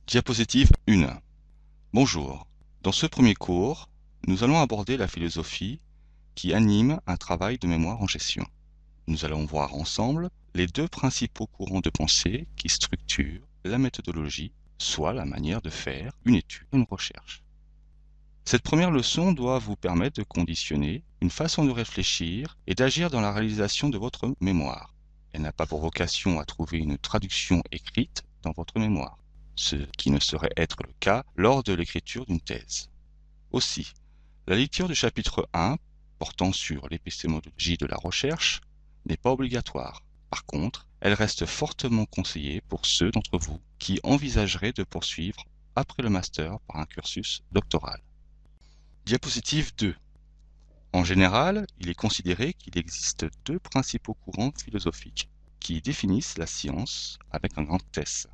Diapositive 1. Bonjour. Dans ce premier cours, nous allons aborder la philosophie qui anime un travail de mémoire en gestion. Nous allons voir ensemble les deux principaux courants de pensée qui structurent la méthodologie, soit la manière de faire une étude, une recherche. Cette première leçon doit vous permettre de conditionner une façon de réfléchir et d'agir dans la réalisation de votre mémoire. Elle n'a pas pour vocation à trouver une traduction écrite dans votre mémoire, ce qui ne saurait être le cas lors de l'écriture d'une thèse. Aussi, la lecture du chapitre 1, portant sur l'épistémologie de la recherche, n'est pas obligatoire. Par contre, elle reste fortement conseillée pour ceux d'entre vous qui envisageraient de poursuivre après le master par un cursus doctoral. Diapositive 2. En général, il est considéré qu'il existe deux principaux courants philosophiques qui définissent la science avec un grand S.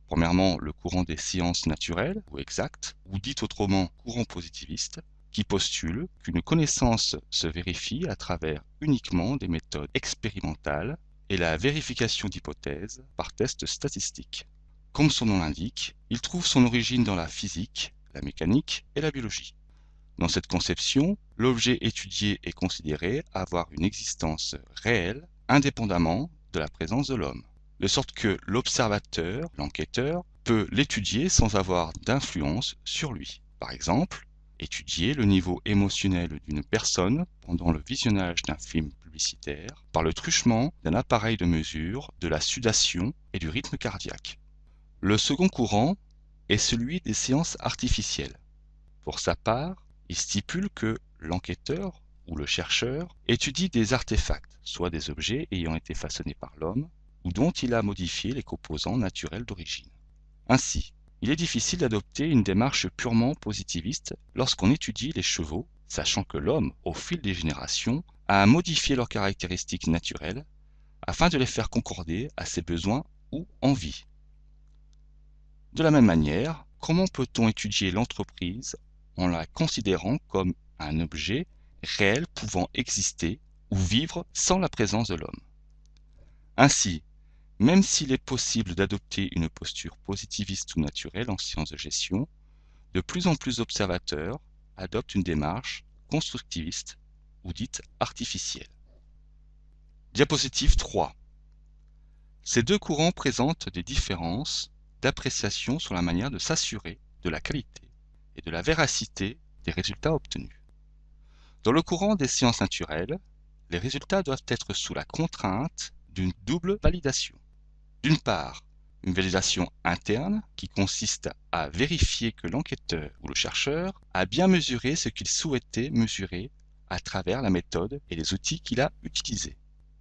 Premièrement, le courant des sciences naturelles ou exactes, ou dit autrement courant positiviste, qui postule qu'une connaissance se vérifie à travers uniquement des méthodes expérimentales et la vérification d'hypothèses par tests statistiques. Comme son nom l'indique, il trouve son origine dans la physique, la mécanique et la biologie. Dans cette conception, l'objet étudié est considéré avoir une existence réelle indépendamment de la présence de l'homme, de sorte que l'observateur, l'enquêteur, peut l'étudier sans avoir d'influence sur lui. Par exemple, étudier le niveau émotionnel d'une personne pendant le visionnage d'un film publicitaire par le truchement d'un appareil de mesure de la sudation et du rythme cardiaque. Le second courant est celui des sciences artificielles. Pour sa part, il stipule que l'enquêteur ou le chercheur étudie des artefacts, soit des objets ayant été façonnés par l'homme ou dont il a modifié les composants naturels d'origine. Ainsi, il est difficile d'adopter une démarche purement positiviste lorsqu'on étudie les chevaux, sachant que l'homme, au fil des générations, a modifié leurs caractéristiques naturelles afin de les faire concorder à ses besoins ou envies. De la même manière, comment peut-on étudier l'entreprise en la considérant comme un objet réel pouvant exister ou vivre sans la présence de l'homme? Ainsi, même s'il est possible d'adopter une posture positiviste ou naturelle en sciences de gestion, de plus en plus d'observateurs adoptent une démarche constructiviste ou dite artificielle. Diapositive 3. Ces deux courants présentent des différences d'appréciation sur la manière de s'assurer de la qualité et de la véracité des résultats obtenus. Dans le courant des sciences naturelles, les résultats doivent être sous la contrainte d'une double validation. D'une part, une validation interne qui consiste à vérifier que l'enquêteur ou le chercheur a bien mesuré ce qu'il souhaitait mesurer à travers la méthode et les outils qu'il a utilisés.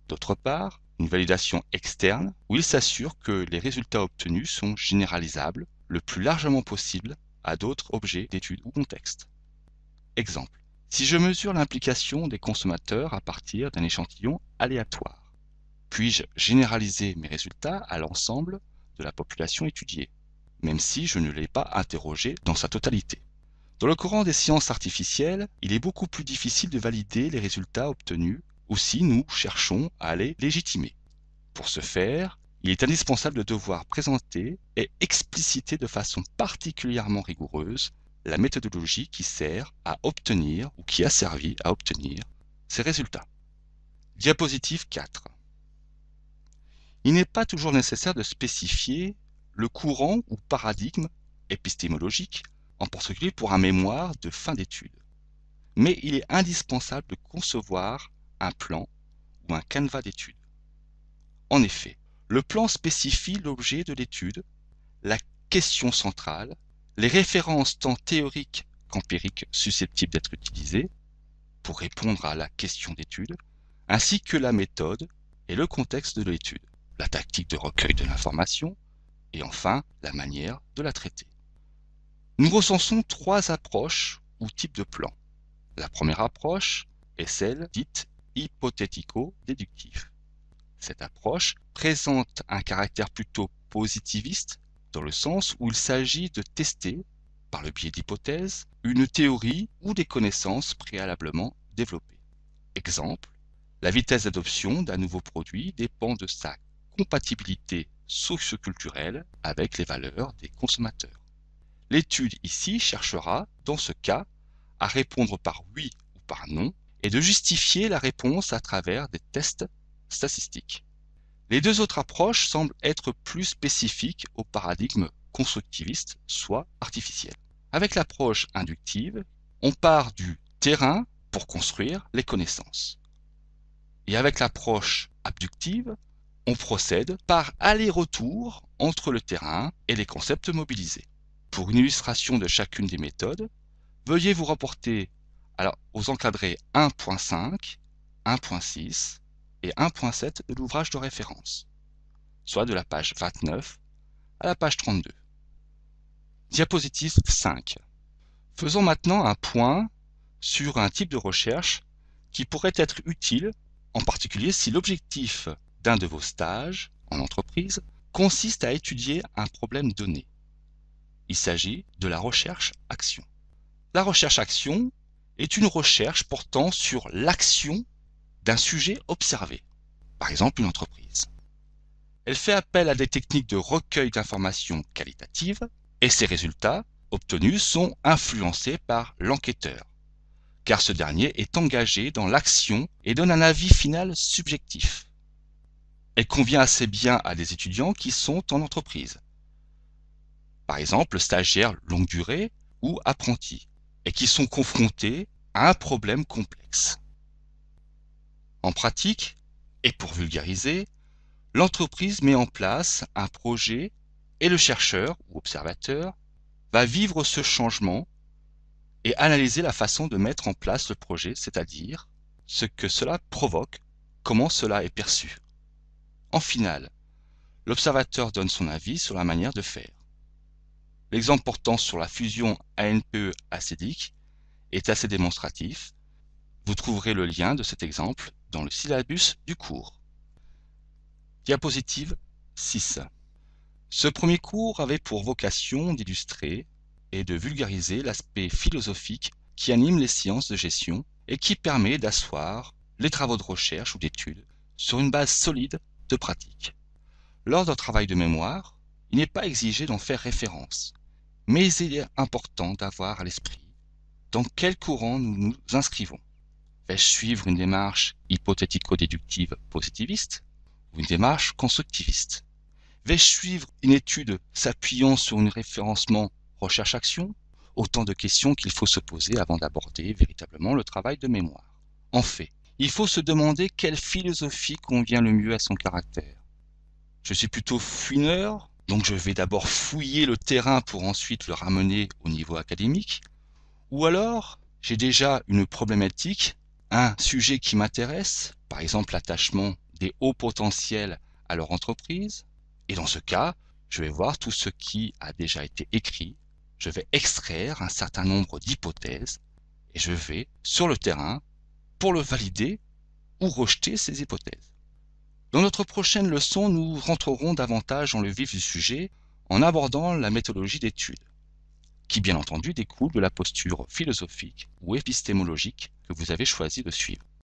D'autre part, une validation externe où il s'assure que les résultats obtenus sont généralisables le plus largement possible à d'autres objets d'étude ou contextes. Exemple. Si je mesure l'implication des consommateurs à partir d'un échantillon aléatoire, puis-je généraliser mes résultats à l'ensemble de la population étudiée, même si je ne l'ai pas interrogé dans sa totalité? Dans le courant des sciences artificielles, il est beaucoup plus difficile de valider les résultats obtenus ou si nous cherchons à les légitimer. Pour ce faire, il est indispensable de devoir présenter et expliciter de façon particulièrement rigoureuse la méthodologie qui sert à obtenir ou qui a servi à obtenir ces résultats. Diapositive 4. Il n'est pas toujours nécessaire de spécifier le courant ou paradigme épistémologique, en particulier pour un mémoire de fin d'études. Mais il est indispensable de concevoir un plan ou un canevas d'études. En effet, le plan spécifie l'objet de l'étude, la question centrale, les références tant théoriques qu'empiriques susceptibles d'être utilisées pour répondre à la question d'étude, ainsi que la méthode et le contexte de l'étude, la tactique de recueil de l'information et enfin la manière de la traiter. Nous recensons trois approches ou types de plans. La première approche est celle dite hypothético-déductive. Cette approche présente un caractère plutôt positiviste dans le sens où il s'agit de tester, par le biais d'hypothèses, une théorie ou des connaissances préalablement développées. Exemple, la vitesse d'adoption d'un nouveau produit dépend de sa compatibilité socioculturelle avec les valeurs des consommateurs. L'étude ici cherchera, dans ce cas, à répondre par oui ou par non et de justifier la réponse à travers des tests statistiques. Les deux autres approches semblent être plus spécifiques au paradigme constructiviste, soit artificiel. Avec l'approche inductive, on part du terrain pour construire les connaissances. Et avec l'approche abductive, on procède par aller-retour entre le terrain et les concepts mobilisés. Pour une illustration de chacune des méthodes, veuillez vous rapporter aux encadrés 1.5, 1.6 et 1.7 de l'ouvrage de référence, soit de la page 29 à la page 32. Diapositive 5. Faisons maintenant un point sur un type de recherche qui pourrait être utile, en particulier si l'objectif d'un de vos stages en entreprise consiste à étudier un problème donné. Il s'agit de la recherche-action. La recherche-action est une recherche portant sur l'action d'un sujet observé, par exemple une entreprise. Elle fait appel à des techniques de recueil d'informations qualitatives et ces résultats obtenus sont influencés par l'enquêteur, car ce dernier est engagé dans l'action et donne un avis final subjectif. Elle convient assez bien à des étudiants qui sont en entreprise, par exemple stagiaires longue durée ou apprentis, et qui sont confrontés à un problème complexe. En pratique, et pour vulgariser, l'entreprise met en place un projet et le chercheur ou observateur va vivre ce changement et analyser la façon de mettre en place le projet, c'est-à-dire ce que cela provoque, comment cela est perçu. En finale, l'observateur donne son avis sur la manière de faire. L'exemple portant sur la fusion ANPE-acédique est assez démonstratif. Vous trouverez le lien de cet exemple dans le syllabus du cours. Diapositive 6. Ce premier cours avait pour vocation d'illustrer et de vulgariser l'aspect philosophique qui anime les sciences de gestion et qui permet d'asseoir les travaux de recherche ou d'études sur une base solide de pratique. Lors d'un travail de mémoire, il n'est pas exigé d'en faire référence, mais il est important d'avoir à l'esprit dans quel courant nous nous inscrivons. Vais-je suivre une démarche hypothético-déductive positiviste ou une démarche constructiviste? Vais-je suivre une étude s'appuyant sur un référencement recherche-action? Autant de questions qu'il faut se poser avant d'aborder véritablement le travail de mémoire. En fait, il faut se demander quelle philosophie convient le mieux à son caractère. Je suis plutôt fouineur, donc je vais d'abord fouiller le terrain pour ensuite le ramener au niveau académique. Ou alors, j'ai déjà une problématique, un sujet qui m'intéresse, par exemple l'attachement des hauts potentiels à leur entreprise. Et dans ce cas, je vais voir tout ce qui a déjà été écrit, je vais extraire un certain nombre d'hypothèses et je vais, sur le terrain, pour le valider ou rejeter ces hypothèses. Dans notre prochaine leçon, nous rentrerons davantage dans le vif du sujet en abordant la méthodologie d'étude, qui bien entendu découle de la posture philosophique ou épistémologique que vous avez choisi de suivre.